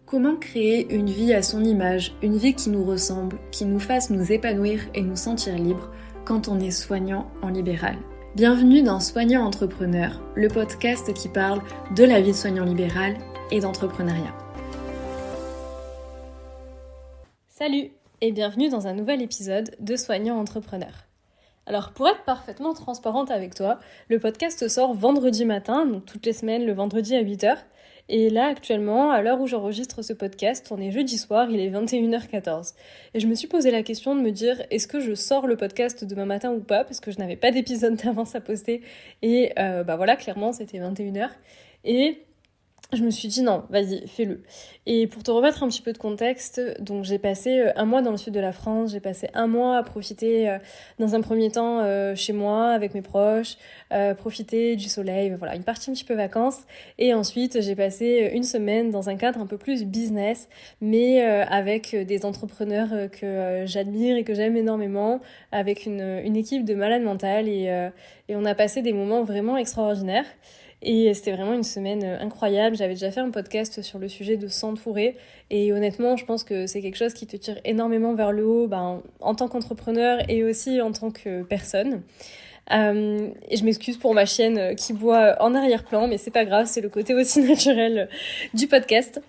Comment créer une vie à son image, une vie qui nous ressemble, qui nous fasse nous épanouir et nous sentir libres quand on est soignant en libéral? Bienvenue dans Soignant Entrepreneur, le podcast qui parle de la vie de soignant libéral et d'entrepreneuriat. Salut et bienvenue dans un nouvel épisode de Soignant Entrepreneur. Alors pour être parfaitement transparente avec toi, le podcast sort vendredi matin, donc toutes les semaines le vendredi à 8h. Et là, actuellement, à l'heure où j'enregistre ce podcast, on est jeudi soir, il est 21h14. Et je me suis posé la question de me dire, est-ce que je sors le podcast demain matin ou pas? Parce que je n'avais pas d'épisode d'avance à poster. Et voilà, clairement, c'était 21h. Et je me suis dit non, vas-y, fais-le. Et pour te remettre un petit peu de contexte, donc j'ai passé un mois dans le sud de la France, j'ai passé un mois à profiter dans un premier temps chez moi avec mes proches, profiter du soleil, voilà, une partie un petit peu vacances. Et ensuite j'ai passé une semaine dans un cadre un peu plus business, mais avec des entrepreneurs que j'admire et que j'aime énormément, avec une équipe de malades mentales et on a passé des moments vraiment extraordinaires. Et c'était vraiment une semaine incroyable. J'avais déjà fait un podcast sur le sujet de s'entourer. Et honnêtement, je pense que c'est quelque chose qui te tire énormément vers le haut en tant qu'entrepreneur et aussi en tant que personne. Et je m'excuse pour ma chienne qui boit en arrière-plan, mais c'est pas grave, c'est le côté aussi naturel du podcast.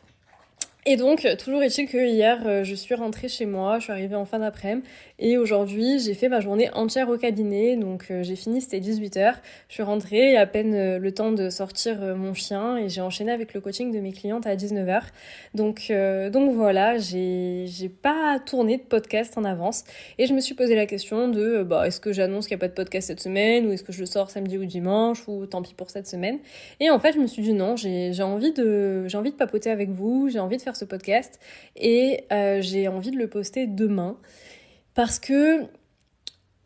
Et donc, toujours est-il que hier, je suis rentrée chez moi, je suis arrivée en fin d'après-midi, et aujourd'hui, j'ai fait ma journée entière au cabinet, donc j'ai fini, c'était 18h, je suis rentrée, à peine le temps de sortir mon chien, et j'ai enchaîné avec le coaching de mes clientes à 19h. Donc voilà, j'ai pas tourné de podcast en avance, et je me suis posé la question de, est-ce que j'annonce qu'il n'y a pas de podcast cette semaine, ou est-ce que je le sors samedi ou dimanche, ou tant pis pour cette semaine. Et en fait, je me suis dit non, j'ai envie de papoter avec vous, j'ai envie de faire ce podcast et j'ai envie de le poster demain parce que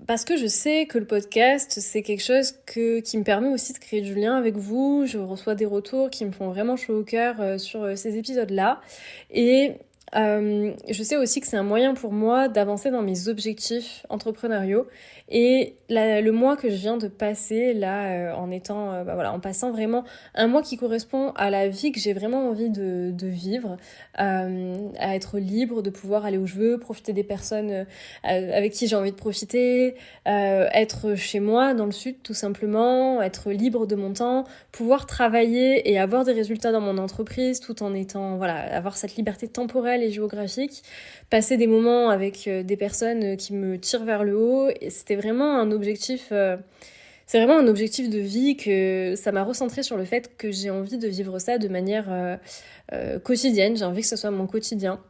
je sais que le podcast c'est quelque chose qui me permet aussi de créer du lien avec vous. Je reçois des retours qui me font vraiment chaud au cœur sur ces épisodes-là et je sais aussi que c'est un moyen pour moi d'avancer dans mes objectifs entrepreneuriaux et le mois que je viens de passer là en passant vraiment un mois qui correspond à la vie que j'ai vraiment envie de vivre, à être libre, de pouvoir aller où je veux, profiter des personnes avec qui j'ai envie de profiter, être chez moi dans le sud tout simplement, être libre de mon temps, pouvoir travailler et avoir des résultats dans mon entreprise tout en étant, avoir cette liberté temporelle et géographique, passer des moments avec des personnes qui me tirent vers le haut. Et c'était vraiment un objectif, c'est vraiment un objectif de vie que ça m'a recentré sur le fait que j'ai envie de vivre ça de manière quotidienne. J'ai envie que ce soit mon quotidien.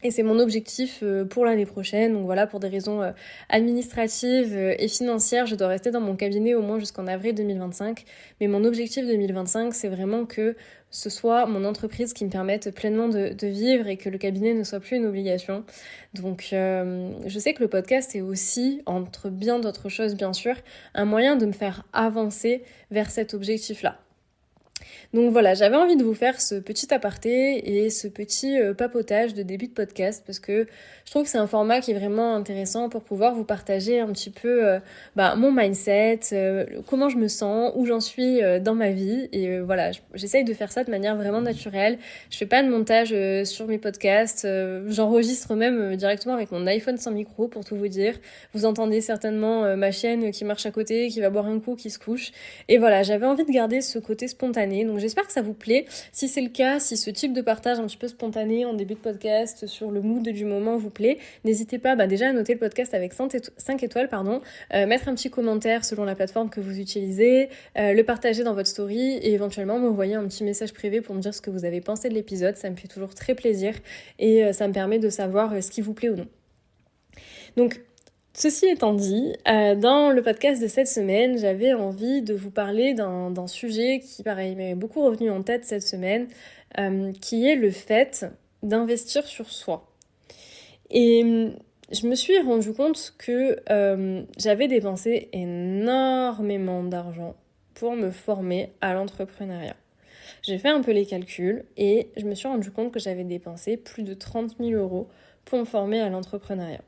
Et c'est mon objectif pour l'année prochaine. Donc voilà, pour des raisons administratives et financières, je dois rester dans mon cabinet au moins jusqu'en avril 2025. Mais mon objectif 2025, c'est vraiment que ce soit mon entreprise qui me permette pleinement de vivre et que le cabinet ne soit plus une obligation. Donc je sais que le podcast est aussi, entre bien d'autres choses bien sûr, un moyen de me faire avancer vers cet objectif-là. Donc voilà, j'avais envie de vous faire ce petit aparté et ce petit papotage de début de podcast parce que je trouve que c'est un format qui est vraiment intéressant pour pouvoir vous partager un petit peu mon mindset, comment je me sens, où j'en suis dans ma vie et j'essaye de faire ça de manière vraiment naturelle. Je fais pas de montage sur mes podcasts, j'enregistre même directement avec mon iPhone sans micro pour tout vous dire. Vous entendez certainement ma chienne qui marche à côté, qui va boire un coup, qui se couche. Et voilà, j'avais envie de garder ce côté spontané. Donc j'espère que ça vous plaît. Si c'est le cas, si ce type de partage un petit peu spontané en début de podcast sur le mood du moment vous plaît, n'hésitez pas déjà à noter le podcast avec 5 étoiles, mettre un petit commentaire selon la plateforme que vous utilisez, le partager dans votre story et éventuellement m'envoyer un petit message privé pour me dire ce que vous avez pensé de l'épisode. Ça me fait toujours très plaisir et ça me permet de savoir ce qui vous plaît ou non. Donc, ceci étant dit, dans le podcast de cette semaine, j'avais envie de vous parler d'un sujet qui, pareil, m'est beaucoup revenu en tête cette semaine, qui est le fait d'investir sur soi. Et je me suis rendu compte que j'avais dépensé énormément d'argent pour me former à l'entrepreneuriat. J'ai fait un peu les calculs et je me suis rendu compte que j'avais dépensé plus de 30 000 € pour me former à l'entrepreneuriat.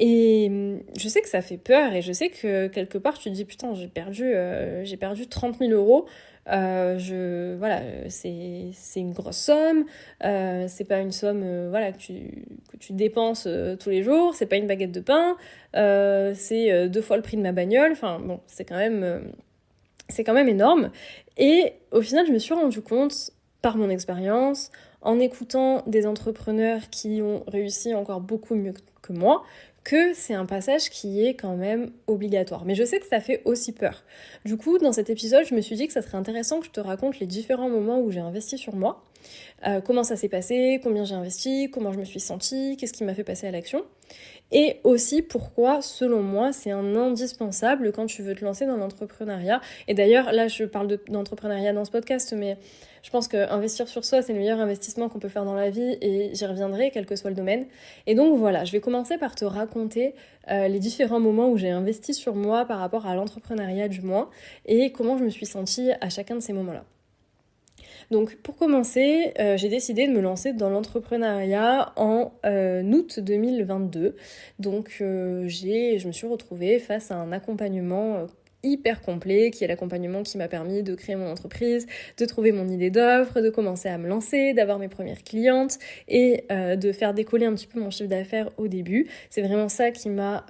Et je sais que ça fait peur et je sais que quelque part tu te dis putain j'ai perdu 30 000 €. C'est une grosse somme, c'est pas une somme que tu dépenses tous les jours, c'est pas une baguette de pain, c'est 2 fois le prix de ma bagnole, enfin bon, c'est quand même énorme. Et au final, je me suis rendu compte, par mon expérience, en écoutant des entrepreneurs qui ont réussi encore beaucoup mieux que moi, que c'est un passage qui est quand même obligatoire. Mais je sais que ça fait aussi peur. Du coup, dans cet épisode, je me suis dit que ça serait intéressant que je te raconte les différents moments où j'ai investi sur moi, comment ça s'est passé, combien j'ai investi, comment je me suis sentie, qu'est-ce qui m'a fait passer à l'action. Et aussi pourquoi, selon moi, c'est un indispensable quand tu veux te lancer dans l'entrepreneuriat. Et d'ailleurs, là, je parle d'entrepreneuriat dans ce podcast, mais je pense qu'investir sur soi, c'est le meilleur investissement qu'on peut faire dans la vie et j'y reviendrai, quel que soit le domaine. Et donc voilà, je vais commencer par te raconter les différents moments où j'ai investi sur moi par rapport à l'entrepreneuriat du mois et comment je me suis sentie à chacun de ces moments-là. Donc pour commencer, j'ai décidé de me lancer dans l'entrepreneuriat en août 2022. Donc je me suis retrouvée face à un accompagnement hyper complet, qui est l'accompagnement qui m'a permis de créer mon entreprise, de trouver mon idée d'offre, de commencer à me lancer, d'avoir mes premières clientes et de faire décoller un petit peu mon chiffre d'affaires au début. C'est vraiment ça qui m'a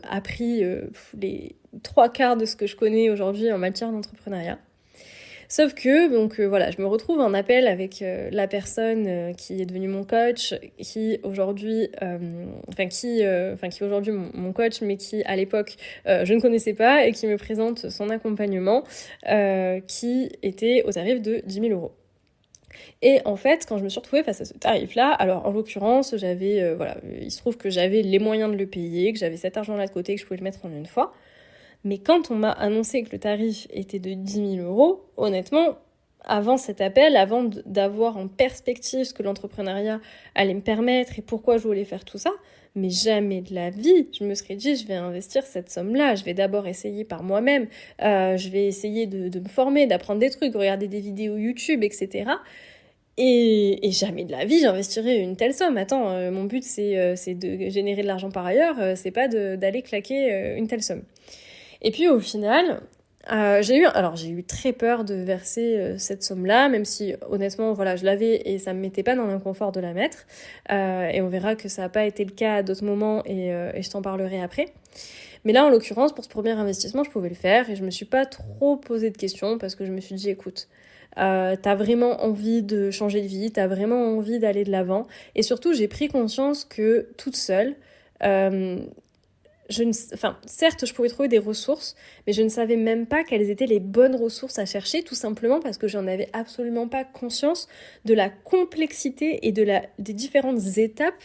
appris les 3/4 de ce que je connais aujourd'hui en matière d'entrepreneuriat. Sauf que, je me retrouve en appel avec la personne qui est devenue mon coach, qui aujourd'hui, qui est aujourd'hui mon coach, mais qui à l'époque je ne connaissais pas et qui me présente son accompagnement qui était au tarif de 10 000 €. Et en fait, quand je me suis retrouvée face à ce tarif-là, alors en l'occurrence, il se trouve que j'avais les moyens de le payer, que j'avais cet argent-là de côté, que je pouvais le mettre en une fois. Mais quand on m'a annoncé que le tarif était de 10 000 €, honnêtement, avant cet appel, avant d'avoir en perspective ce que l'entrepreneuriat allait me permettre et pourquoi je voulais faire tout ça, mais jamais de la vie, je me serais dit, je vais investir cette somme-là, je vais d'abord essayer par moi-même, je vais essayer de me former, d'apprendre des trucs, regarder des vidéos YouTube, etc. Et jamais de la vie, j'investirais une telle somme. Attends, mon but, c'est de générer de l'argent par ailleurs, c'est pas d'aller claquer une telle somme. Et puis au final, j'ai eu très peur de verser cette somme-là, même si honnêtement, je l'avais et ça me mettait pas dans l'inconfort de la mettre. Et on verra que ça n'a pas été le cas à d'autres moments et je t'en parlerai après. Mais là, en l'occurrence, pour ce premier investissement, je pouvais le faire et je me suis pas trop posé de questions parce que je me suis dit, écoute, t'as vraiment envie de changer de vie, t'as vraiment envie d'aller de l'avant. Et surtout, j'ai pris conscience que toute seule, certes, je pouvais trouver des ressources, mais je ne savais même pas quelles étaient les bonnes ressources à chercher, tout simplement parce que j'en avais absolument pas conscience de la complexité et des différentes étapes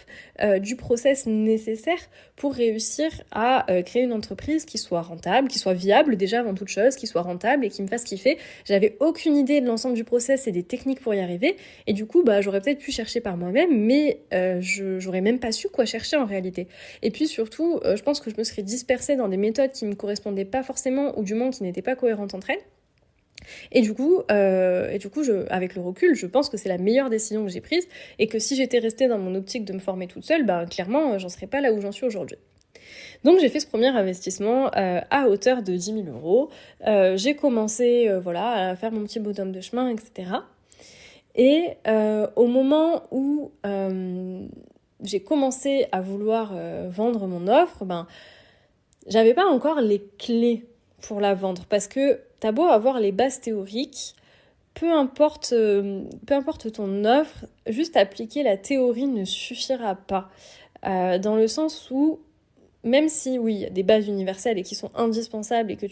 du process nécessaire pour réussir à créer une entreprise qui soit rentable, qui soit viable déjà avant toute chose, qui soit rentable et qui me fasse kiffer. J'avais aucune idée de l'ensemble du process et des techniques pour y arriver, et du coup, j'aurais peut-être pu chercher par moi-même, mais j'aurais même pas su quoi chercher en réalité. Et puis surtout, je pense que je me serais dispersée dans des méthodes qui me correspondaient pas forcément, ou du moins qui n'étaient pas cohérentes entre elles. Et du coup, avec le recul, je pense que c'est la meilleure décision que j'ai prise et que si j'étais restée dans mon optique de me former toute seule, clairement, j'en serais pas là où j'en suis aujourd'hui. Donc j'ai fait ce premier investissement à hauteur de 10 000 €. J'ai commencé à faire mon petit bonhomme de chemin, etc. Et au moment où j'ai commencé à vouloir vendre mon offre, j'avais pas encore les clés pour la vendre parce que t'as beau avoir les bases théoriques, peu importe ton offre, juste appliquer la théorie ne suffira pas. Dans le sens où, même si oui, il y a des bases universelles et qui sont indispensables et que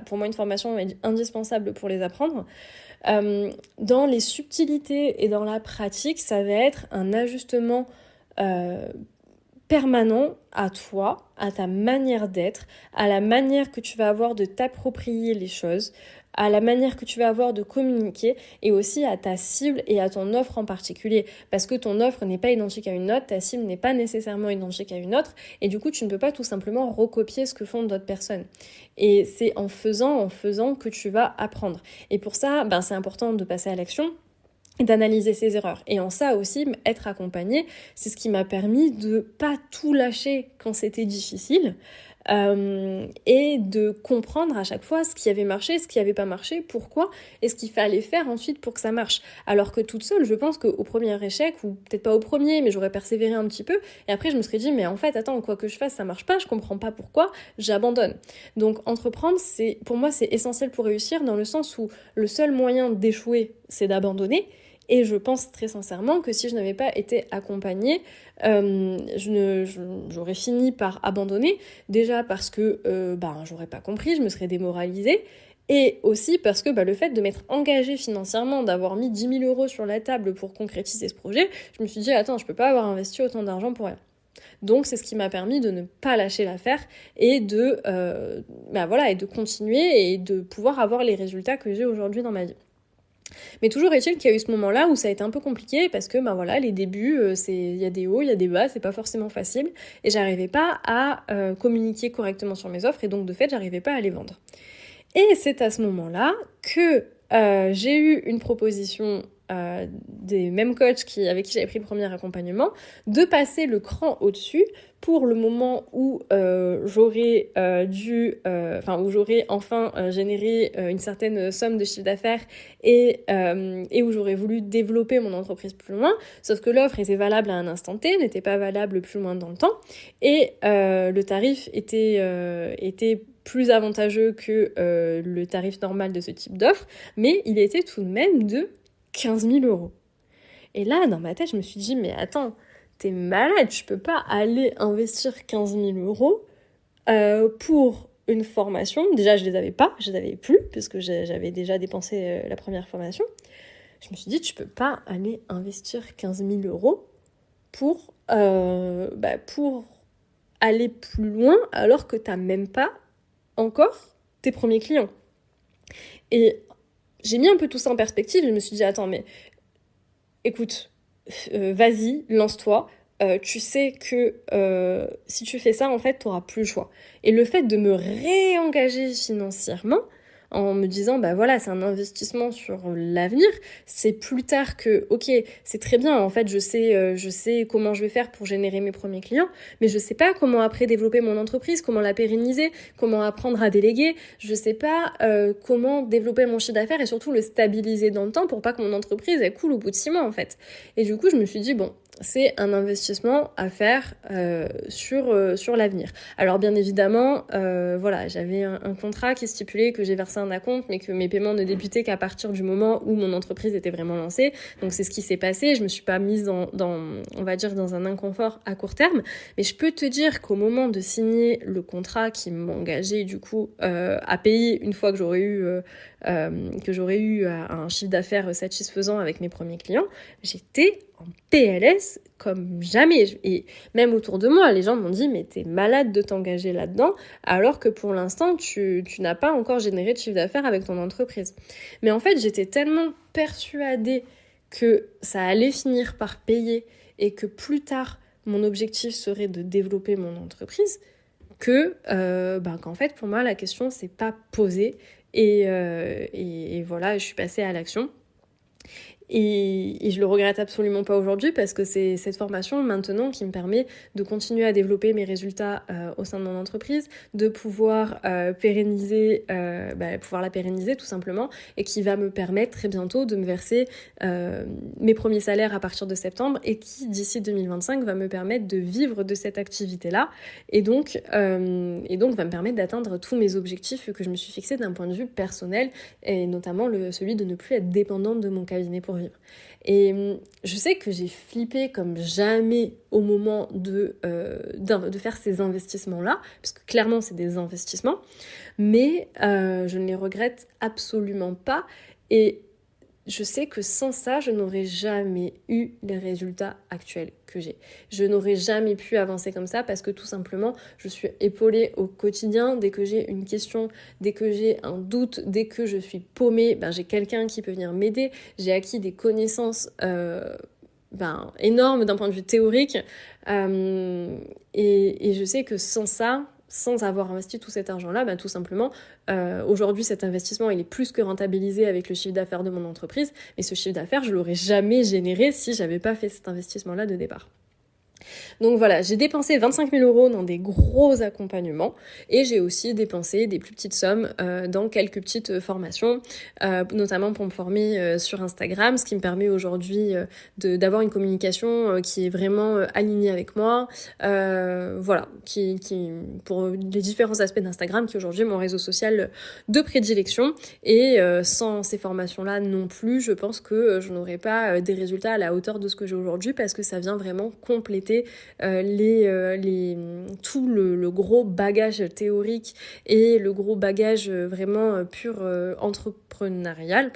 pour moi une formation est indispensable pour les apprendre, dans les subtilités et dans la pratique, ça va être un ajustement permanent à toi, à ta manière d'être, à la manière que tu vas avoir de t'approprier les choses, à la manière que tu vas avoir de communiquer et aussi à ta cible et à ton offre en particulier. Parce que ton offre n'est pas identique à une autre, ta cible n'est pas nécessairement identique à une autre et du coup tu ne peux pas tout simplement recopier ce que font d'autres personnes. Et c'est en faisant que tu vas apprendre. Et pour ça, c'est important de passer à l'action, d'analyser ses erreurs. Et en ça aussi, être accompagnée, c'est ce qui m'a permis de pas tout lâcher quand c'était difficile, et de comprendre à chaque fois ce qui avait marché, ce qui n'avait pas marché, pourquoi, et ce qu'il fallait faire ensuite pour que ça marche. Alors que toute seule, je pense qu'au premier échec, ou peut-être pas au premier, mais j'aurais persévéré un petit peu, et après je me serais dit, mais en fait, attends, quoi que je fasse, ça marche pas, je comprends pas pourquoi, j'abandonne. Donc entreprendre, pour moi, c'est essentiel pour réussir, dans le sens où le seul moyen d'échouer, c'est d'abandonner. Et je pense très sincèrement que si je n'avais pas été accompagnée, j'aurais fini par abandonner. Déjà parce que j'aurais pas compris, je me serais démoralisée. Et aussi parce que le fait de m'être engagée financièrement, d'avoir mis 10 000 euros sur la table pour concrétiser ce projet, je me suis dit, attends, je peux pas avoir investi autant d'argent pour rien. Donc c'est ce qui m'a permis de ne pas lâcher l'affaire et de continuer et de pouvoir avoir les résultats que j'ai aujourd'hui dans ma vie. Mais toujours est-il qu'il y a eu ce moment-là où ça a été un peu compliqué parce que les débuts, il y a des hauts, il y a des bas, c'est pas forcément facile et j'arrivais pas à communiquer correctement sur mes offres et donc de fait j'arrivais pas à les vendre. Et c'est à ce moment-là que j'ai eu une proposition des mêmes coachs avec qui j'avais pris le premier accompagnement, de passer le cran au-dessus pour le moment où j'aurais enfin généré une certaine somme de chiffre d'affaires et où j'aurais voulu développer mon entreprise plus loin, sauf que l'offre était valable à un instant T, n'était pas valable plus loin dans le temps, et le tarif était plus avantageux que le tarif normal de ce type d'offre, mais il était tout de même de 15 000 euros. Et là, dans ma tête, je me suis dit, mais attends, t'es malade, je peux pas aller investir 15 000 euros pour une formation. Déjà, je les avais plus, puisque j'avais déjà dépensé la première formation. Je me suis dit, tu peux pas aller investir 15 000 euros pour aller plus loin, alors que t'as même pas encore tes premiers clients. Et j'ai mis un peu tout ça en perspective, je me suis dit, attends, mais écoute, vas-y, lance-toi, tu sais que si tu fais ça, en fait, t'auras plus le choix. Et le fait de me réengager financièrement, en me disant, c'est un investissement sur l'avenir, c'est plus tard que, ok, c'est très bien, en fait, je sais comment je vais faire pour générer mes premiers clients, mais je sais pas comment après développer mon entreprise, comment la pérenniser, comment apprendre à déléguer, je sais pas comment développer mon chiffre d'affaires et surtout le stabiliser dans le temps pour pas que mon entreprise elle coule au bout de 6 mois, en fait. Et du coup, je me suis dit, bon, c'est un investissement à faire sur l'avenir. Alors bien évidemment, j'avais un contrat qui stipulait que j'ai versé un acompte, mais que mes paiements ne débutaient qu'à partir du moment où mon entreprise était vraiment lancée. Donc c'est ce qui s'est passé. Je me suis pas mise dans un inconfort à court terme, mais je peux te dire qu'au moment de signer le contrat qui m'engageait du coup à payer une fois que j'aurais eu un chiffre d'affaires satisfaisant avec mes premiers clients, j'étais en PLS comme jamais. Et même autour de moi, les gens m'ont dit, mais t'es malade de t'engager là-dedans, alors que pour l'instant, tu n'as pas encore généré de chiffre d'affaires avec ton entreprise. Mais en fait, j'étais tellement persuadée que ça allait finir par payer et que plus tard, mon objectif serait de développer mon entreprise, qu'en fait, pour moi, la question s'est pas posée. Et voilà, je suis passée à l'action. Et je le regrette absolument pas aujourd'hui parce que c'est cette formation maintenant qui me permet de continuer à développer mes résultats au sein de mon entreprise, de pouvoir pouvoir la pérenniser tout simplement, et qui va me permettre très bientôt de me verser mes premiers salaires à partir de septembre, et qui d'ici 2025 va me permettre de vivre de cette activité-là, et donc va me permettre d'atteindre tous mes objectifs que je me suis fixés d'un point de vue personnel, et notamment celui de ne plus être dépendante de mon cabinet pour vivre. Et je sais que j'ai flippé comme jamais au moment de faire ces investissements-là, parce que clairement c'est des investissements, mais je ne les regrette absolument pas, et je sais que sans ça, je n'aurais jamais eu les résultats actuels que j'ai. Je n'aurais jamais pu avancer comme ça parce que tout simplement, je suis épaulée au quotidien. Dès que j'ai une question, dès que j'ai un doute, dès que je suis paumée, j'ai quelqu'un qui peut venir m'aider. J'ai acquis des connaissances énormes d'un point de vue théorique. Et je sais que sans ça, sans avoir investi tout cet argent-là, tout simplement, aujourd'hui cet investissement il est plus que rentabilisé avec le chiffre d'affaires de mon entreprise, mais ce chiffre d'affaires je l'aurais jamais généré si j'avais pas fait cet investissement-là de départ. Donc voilà, j'ai dépensé 25 000 € dans des gros accompagnements et j'ai aussi dépensé des plus petites sommes dans quelques petites formations, notamment pour me former sur Instagram, ce qui me permet aujourd'hui d'avoir une communication qui est vraiment alignée avec moi, voilà, qui pour les différents aspects d'Instagram, qui aujourd'hui est mon réseau social de prédilection. Et sans ces formations-là non plus, je pense que je n'aurais pas des résultats à la hauteur de ce que j'ai aujourd'hui, parce que ça vient vraiment compléter tout le gros bagage théorique et le gros bagage vraiment purement entrepreneurial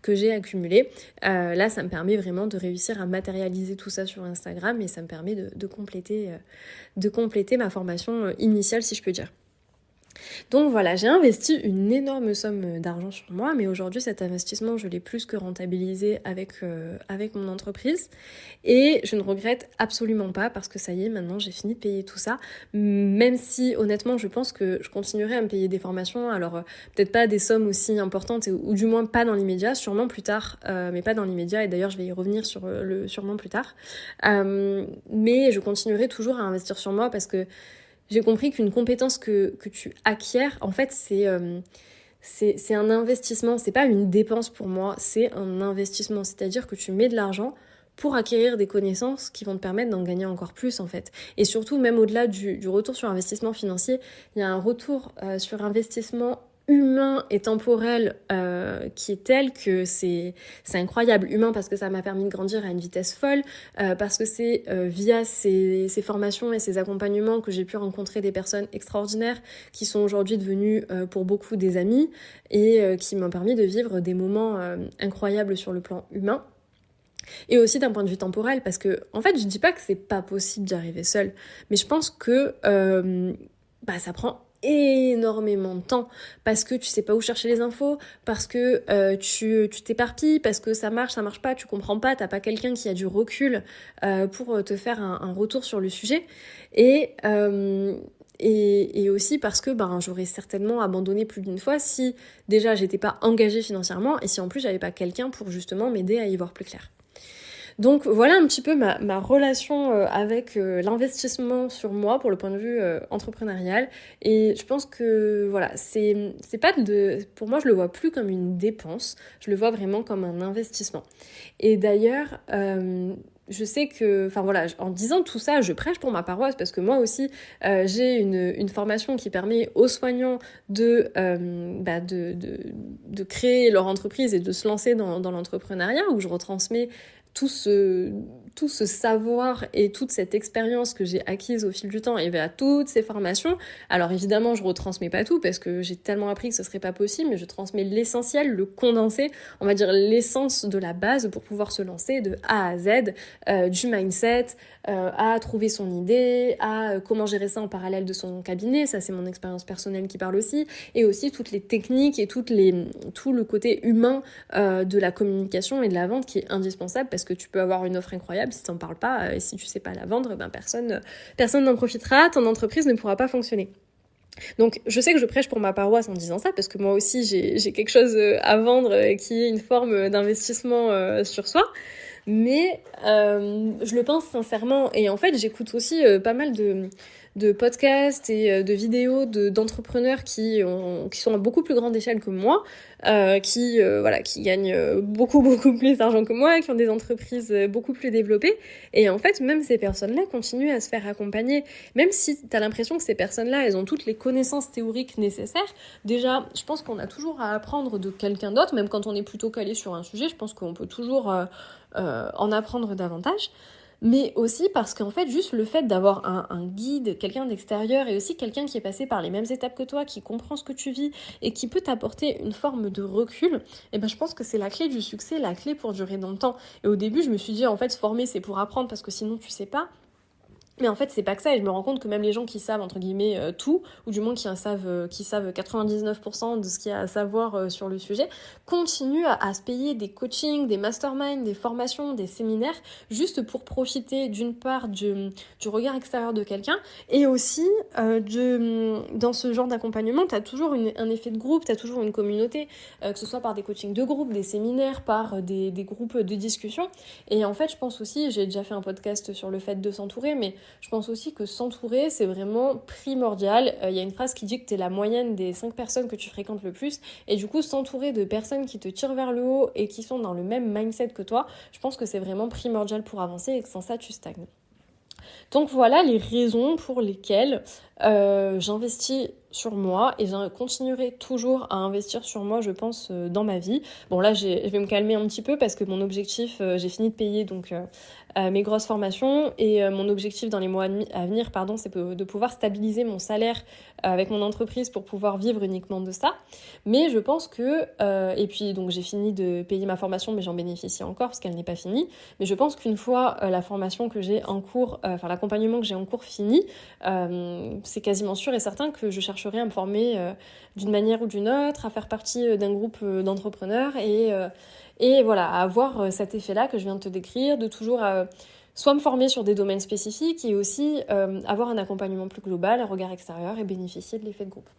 que j'ai accumulé. Là, ça me permet vraiment de réussir à matérialiser tout ça sur Instagram, et ça me permet de compléter ma formation initiale, si je peux dire. Donc voilà, j'ai investi une énorme somme d'argent sur moi, mais aujourd'hui cet investissement, je l'ai plus que rentabilisé avec mon entreprise, et je ne regrette absolument pas, parce que ça y est, maintenant j'ai fini de payer tout ça, même si honnêtement je pense que je continuerai à me payer des formations, alors peut-être pas des sommes aussi importantes, ou du moins pas dans l'immédiat, sûrement plus tard, mais pas dans l'immédiat, et d'ailleurs je vais y revenir sur le sûrement plus tard, mais je continuerai toujours à investir sur moi, parce que j'ai compris qu'une compétence que tu acquiers, en fait, c'est un investissement. C'est pas une dépense pour moi, c'est un investissement. C'est-à-dire que tu mets de l'argent pour acquérir des connaissances qui vont te permettre d'en gagner encore plus, en fait. Et surtout, même au-delà du retour sur investissement financier, il y a un retour sur investissement humain et temporel qui est tel que c'est incroyable. Humain parce que ça m'a permis de grandir à une vitesse folle, parce que c'est via ces formations et ces accompagnements que j'ai pu rencontrer des personnes extraordinaires qui sont aujourd'hui devenues pour beaucoup des amis, et qui m'ont permis de vivre des moments incroyables sur le plan humain. Et aussi d'un point de vue temporel, parce que en fait je dis pas que c'est pas possible d'y arriver seule, mais je pense que ça prend énormément de temps, parce que tu sais pas où chercher les infos, parce que tu t'éparpilles, parce que ça marche pas, tu comprends pas, t'as pas quelqu'un qui a du recul pour te faire un retour sur le sujet, et aussi parce que j'aurais certainement abandonné plus d'une fois si déjà j'étais pas engagée financièrement, et si en plus j'avais pas quelqu'un pour justement m'aider à y voir plus clair. Donc voilà un petit peu ma relation avec l'investissement sur moi pour le point de vue entrepreneurial, et je pense que voilà, c'est pas pour moi je le vois plus comme une dépense, je le vois vraiment comme un investissement. Et d'ailleurs je sais que, en disant tout ça, je prêche pour ma paroisse, parce que moi aussi, j'ai une formation qui permet aux soignants de créer leur entreprise et de se lancer dans l'entrepreneuriat, où je retransmets tout ce savoir et toute cette expérience que j'ai acquise au fil du temps et via toutes ces formations. Alors évidemment, je retransmets pas tout, parce que j'ai tellement appris que ce serait pas possible, mais je transmets l'essentiel, le condensé, on va dire l'essence de la base pour pouvoir se lancer de A à Z, du mindset, à trouver son idée, à comment gérer ça en parallèle de son cabinet, ça c'est mon expérience personnelle qui parle aussi, et aussi toutes les techniques et tout le côté humain de la communication et de la vente qui est indispensable, parce que tu peux avoir une offre incroyable, si t'en parles pas et si tu sais pas la vendre, personne n'en profitera, ton entreprise ne pourra pas fonctionner. Donc je sais que je prêche pour ma paroisse en disant ça, parce que moi aussi j'ai quelque chose à vendre qui est une forme d'investissement sur soi, mais je le pense sincèrement. Et en fait j'écoute aussi pas mal de podcasts et de vidéos d'entrepreneurs qui sont à beaucoup plus grande échelle que moi, qui gagnent beaucoup plus d'argent que moi, qui ont des entreprises beaucoup plus développées. Et en fait, même ces personnes-là continuent à se faire accompagner, même si t'as l'impression que ces personnes-là, elles ont toutes les connaissances théoriques nécessaires. Déjà, je pense qu'on a toujours à apprendre de quelqu'un d'autre, même quand on est plutôt calé sur un sujet, je pense qu'on peut toujours en apprendre davantage. Mais aussi parce qu'en fait, juste le fait d'avoir un guide, quelqu'un d'extérieur, et aussi quelqu'un qui est passé par les mêmes étapes que toi, qui comprend ce que tu vis et qui peut t'apporter une forme de recul, je pense que c'est la clé du succès, la clé pour durer dans le temps. Et au début, je me suis dit, en fait, se former, c'est pour apprendre, parce que sinon, tu sais pas. Mais en fait, c'est pas que ça, et je me rends compte que même les gens qui savent, entre guillemets, tout, ou du moins qui savent 99% de ce qu'il y a à savoir sur le sujet, continuent à se payer des coachings, des masterminds, des formations, des séminaires, juste pour profiter d'une part du regard extérieur de quelqu'un, et aussi dans ce genre d'accompagnement, t'as toujours un effet de groupe, t'as toujours une communauté, que ce soit par des coachings de groupe, des séminaires, par des groupes de discussion. Et en fait, je pense aussi, j'ai déjà fait un podcast sur le fait de s'entourer, mais je pense aussi que s'entourer, c'est vraiment primordial. Y a une phrase qui dit que t'es la moyenne des 5 personnes que tu fréquentes le plus. Et du coup, s'entourer de personnes qui te tirent vers le haut et qui sont dans le même mindset que toi, je pense que c'est vraiment primordial pour avancer et que sans ça, tu stagnes. Donc voilà les raisons pour lesquelles j'investis sur moi et je continuerai toujours à investir sur moi, je pense, dans ma vie. Bon là, je vais me calmer un petit peu parce que mon objectif, j'ai fini de payer donc mes grosses formations et mon objectif dans les mois à venir, c'est de pouvoir stabiliser mon salaire avec mon entreprise pour pouvoir vivre uniquement de ça. Mais je pense que, et puis donc j'ai fini de payer ma formation, mais j'en bénéficie encore parce qu'elle n'est pas finie. Mais je pense qu'une fois la formation que j'ai en cours, l'accompagnement que j'ai en cours fini, c'est quasiment sûr et certain que je chercherai à me former d'une manière ou d'une autre, à faire partie d'un groupe d'entrepreneurs et voilà, à avoir cet effet-là que je viens de te décrire, de toujours soit me former sur des domaines spécifiques et aussi avoir un accompagnement plus global, un regard extérieur et bénéficier de l'effet de groupe.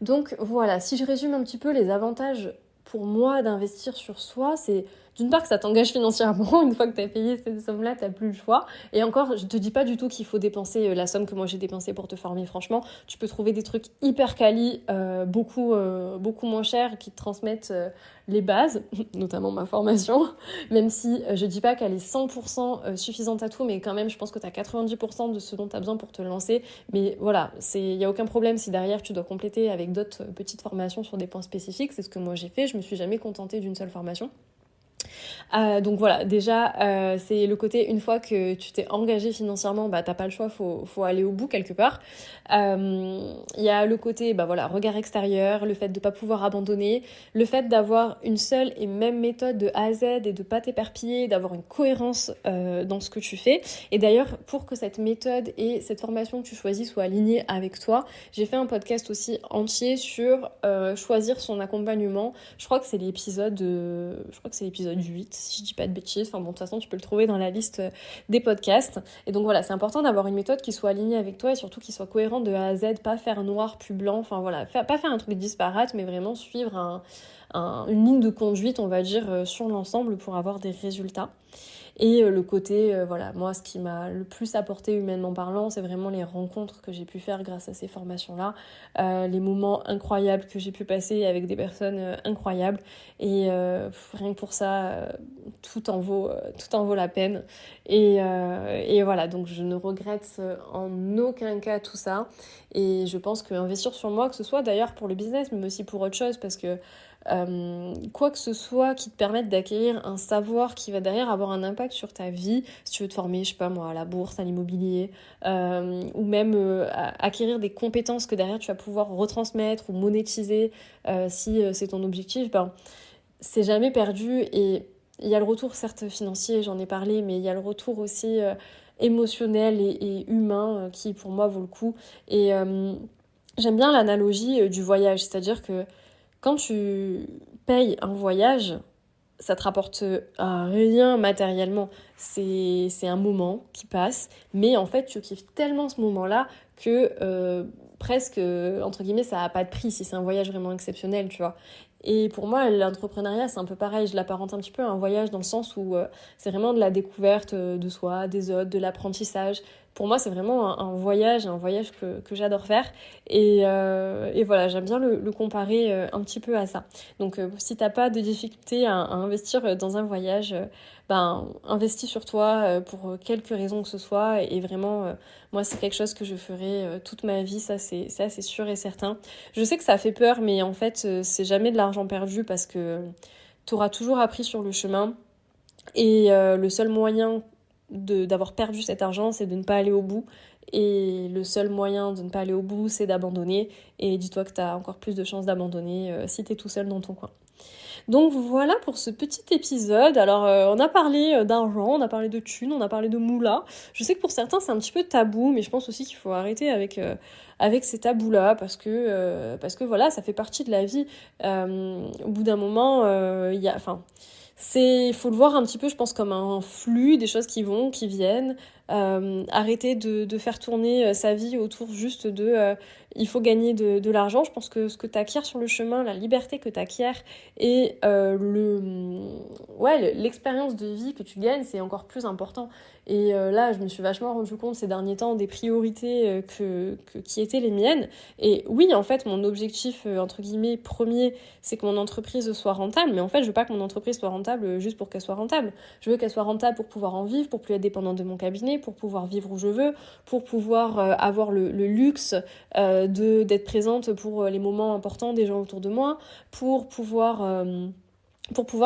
Donc voilà, si je résume un petit peu les avantages pour moi d'investir sur soi, c'est d'une part que ça t'engage financièrement, une fois que t'as payé cette somme-là, t'as plus le choix. Et encore, je te dis pas du tout qu'il faut dépenser la somme que moi j'ai dépensée pour te former, franchement. Tu peux trouver des trucs hyper quali, beaucoup moins chers, qui te transmettent les bases, notamment ma formation, même si je dis pas qu'elle est 100% suffisante à tout, mais quand même, je pense que t'as 90% de ce dont t'as besoin pour te lancer. Mais voilà, il y a aucun problème si derrière tu dois compléter avec d'autres petites formations sur des points spécifiques. C'est ce que moi j'ai fait, je me suis jamais contentée d'une seule formation. Donc voilà, déjà c'est le côté, une fois que tu t'es engagé financièrement, t'as pas le choix, faut aller au bout quelque part. Il y a le côté regard extérieur, le fait de pas pouvoir abandonner, le fait d'avoir une seule et même méthode de A à Z et de pas t'éparpiller, d'avoir une cohérence dans ce que tu fais. Et d'ailleurs, pour que cette méthode et cette formation que tu choisis soient alignées avec toi, j'ai fait un podcast aussi entier sur choisir son accompagnement. Je crois que c'est l'épisode 8, si je dis pas de bêtises. Enfin bon, de toute façon, tu peux le trouver dans la liste des podcasts. Et donc voilà, c'est important d'avoir une méthode qui soit alignée avec toi et surtout qui soit cohérente de A à Z, pas faire noir puis blanc. Enfin voilà, pas faire un truc disparate, mais vraiment suivre une ligne de conduite, on va dire, sur l'ensemble pour avoir des résultats. Et le côté, moi, ce qui m'a le plus apporté humainement parlant, c'est vraiment les rencontres que j'ai pu faire grâce à ces formations-là, les moments incroyables que j'ai pu passer avec des personnes incroyables. Et rien que pour ça, tout en vaut la peine. Et voilà, donc je ne regrette en aucun cas tout ça. Et je pense qu'investir sur moi, que ce soit d'ailleurs pour le business, mais aussi pour autre chose, parce que quoi que ce soit qui te permette d'acquérir un savoir qui va derrière avoir un impact sur ta vie, si tu veux te former, je sais pas moi, à la bourse, à l'immobilier, ou même acquérir des compétences que derrière tu vas pouvoir retransmettre ou monétiser si c'est ton objectif, c'est jamais perdu. Et il y a le retour certes financier, j'en ai parlé, mais il y a le retour aussi émotionnel et humain qui pour moi vaut le coup. Et j'aime bien l'analogie du voyage, c'est-à-dire que quand tu payes un voyage, ça te rapporte rien matériellement. C'est un moment qui passe, mais en fait, tu kiffes tellement ce moment-là que presque, entre guillemets, ça n'a pas de prix si c'est un voyage vraiment exceptionnel, tu vois. Et pour moi, l'entrepreneuriat, c'est un peu pareil. Je l'apparente un petit peu à un voyage dans le sens où c'est vraiment de la découverte de soi, des autres, de l'apprentissage. Pour moi, c'est vraiment un voyage que j'adore faire. Et voilà, j'aime bien le comparer un petit peu à ça. Donc, si t'as pas de difficulté à investir dans un voyage, investis sur toi pour quelque raison que ce soit. Et vraiment, moi, c'est quelque chose que je ferai toute ma vie. Ça, c'est assez sûr et certain. Je sais que ça fait peur, mais en fait, c'est jamais de l'argent perdu parce que t'auras toujours appris sur le chemin. Et le seul moyen d'avoir perdu cet argent, c'est de ne pas aller au bout. Et le seul moyen de ne pas aller au bout, c'est d'abandonner. Et dis-toi que tu as encore plus de chances d'abandonner si tu es tout seul dans ton coin. Donc voilà pour ce petit épisode. Alors on a parlé d'argent, on a parlé de thunes, on a parlé de moula. Je sais que pour certains c'est un petit peu tabou, mais je pense aussi qu'il faut arrêter avec ces tabous-là parce que voilà, ça fait partie de la vie. Au bout d'un moment, faut le voir un petit peu, je pense, comme un flux, des choses qui vont, qui viennent. Arrêter de faire tourner sa vie autour juste de il faut gagner de l'argent. Je pense que ce que tu acquiers sur le chemin, la liberté que tu acquiers et l'expérience de vie que tu gagnes, c'est encore plus important. Et là, je me suis vachement rendu compte ces derniers temps des priorités qui étaient les miennes. Et oui, en fait, mon objectif, entre guillemets, premier, c'est que mon entreprise soit rentable. Mais en fait, je veux pas que mon entreprise soit rentable juste pour qu'elle soit rentable. Je veux qu'elle soit rentable pour pouvoir en vivre, pour plus être dépendante de mon cabinet, pour pouvoir vivre où je veux, pour pouvoir avoir le luxe d'être présente pour les moments importants des gens autour de moi, pour pouvoir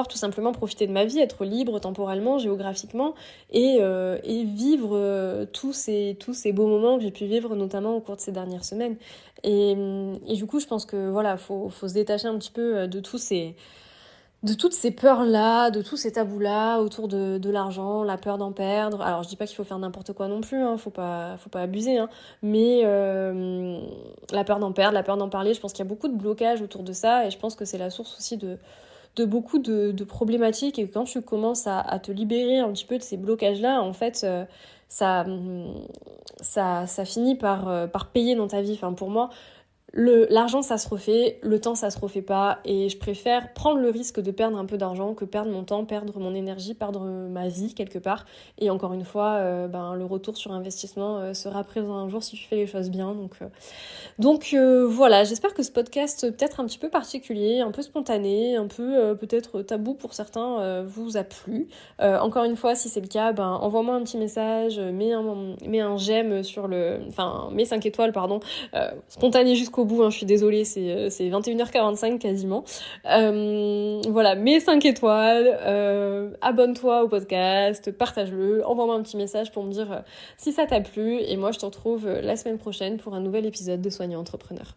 tout simplement profiter de ma vie, être libre temporellement, géographiquement, et vivre tous ces beaux moments que j'ai pu vivre, notamment au cours de ces dernières semaines. Et du coup, je pense que voilà, faut se détacher un petit peu de toutes ces peurs-là, de tous ces tabous-là autour de l'argent, la peur d'en perdre. Alors, je dis pas qu'il faut faire n'importe quoi non plus, hein, faut pas abuser, hein, mais la peur d'en perdre, la peur d'en parler, je pense qu'il y a beaucoup de blocages autour de ça, et je pense que c'est la source aussi de beaucoup de problématiques, et quand tu commences à te libérer un petit peu de ces blocages-là, en fait, ça finit par payer dans ta vie. Enfin, pour moi, l'argent ça se refait, le temps ça se refait pas, et je préfère prendre le risque de perdre un peu d'argent que perdre mon temps, perdre mon énergie, perdre ma vie quelque part. Et encore une fois, le retour sur investissement sera présent un jour si tu fais les choses bien. Donc voilà, j'espère que ce podcast peut-être un petit peu particulier, un peu spontané, un peu peut-être tabou pour certains vous a plu. Encore une fois, si c'est le cas, envoie-moi un petit message, mets un j'aime sur mets 5 étoiles, pardon. Spontané jusqu'au bout, hein, je suis désolée, c'est 21h45 quasiment. Voilà, mets 5 étoiles, abonne-toi au podcast, partage-le, envoie-moi un petit message pour me dire si ça t'a plu, et moi je te retrouve la semaine prochaine pour un nouvel épisode de Soignant Entrepreneur.